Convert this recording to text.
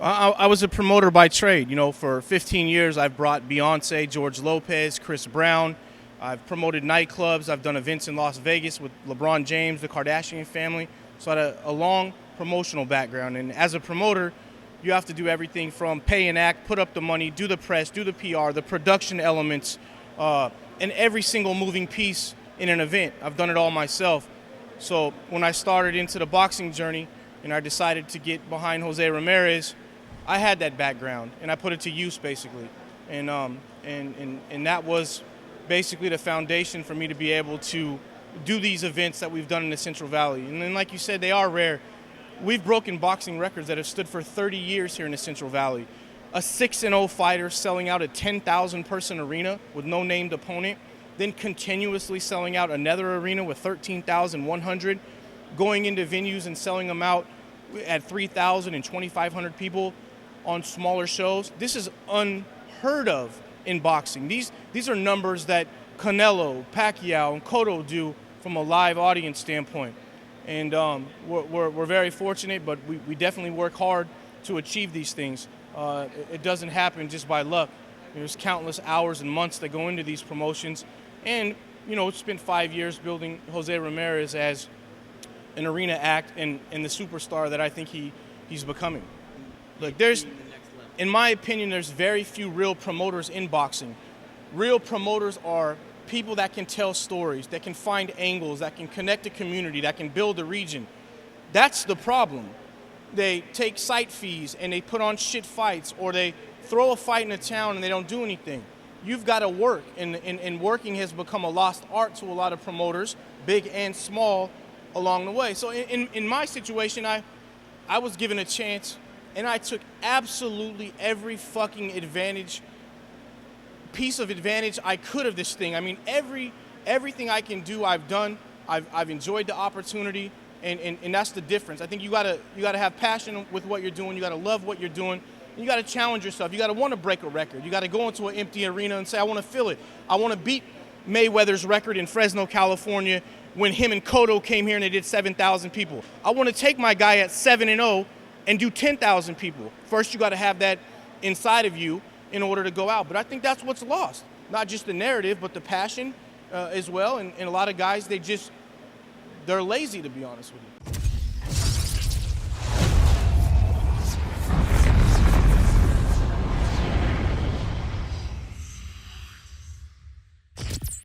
I was a promoter by trade. You know, for 15 years, I've brought Beyonce, George Lopez, Chris Brown. I've promoted nightclubs. I've done events in Las Vegas with LeBron James, the Kardashian family. So I had a long promotional background. And as a promoter, you have to do everything from pay and act, put up the money, do the press, do the PR, the production elements, and every single moving piece in an event. I've done it all myself. So when I started into the boxing journey and I decided to get behind Jose Ramirez, I had that background and I put it to use basically. And that was basically the foundation for me to be able to do these events that we've done in the Central Valley. And then like you said, they are rare. We've broken boxing records that have stood for 30 years here in the Central Valley. A 6-0 fighter selling out a 10,000 person arena with no named opponent, then continuously selling out another arena with 13,100, going into venues and selling them out at 3,000 and 2,500 people on smaller shows. This is unheard of in boxing. These are numbers that Canelo, Pacquiao, and Cotto do from a live audience standpoint. And we're very fortunate, but we definitely work hard to achieve these things. It doesn't happen just by luck. There's countless hours and months that go into these promotions. And, you know, it's been 5 years building Jose Ramirez as an arena act and the superstar that I think he's becoming. Look, in my opinion, there's very few real promoters in boxing. Real promoters are people that can tell stories, that can find angles, that can connect a community, that can build a region. That's the problem. They take site fees and they put on shit fights, or they throw a fight in a town and they don't do anything. You've got to work, and working has become a lost art to a lot of promoters, big and small, along the way. So in my situation, I was given a chance, and I took absolutely every fucking piece of advantage I could of this thing. I mean, everything I can do, I've done. I've enjoyed the opportunity, and that's the difference. I think you gotta have passion with what you're doing. You gotta love what you're doing. You gotta challenge yourself. You gotta want to break a record. You gotta go into an empty arena and say, I want to fill it. I want to beat Mayweather's record in Fresno, California, when him and Cotto came here and they did 7,000 people. I want to take my guy at 7-0 and do 10,000 people. First, you got to have that inside of you in order to go out. But I think that's what's lost. Not just the narrative, but the passion as well. And a lot of guys, they're lazy, to be honest with you.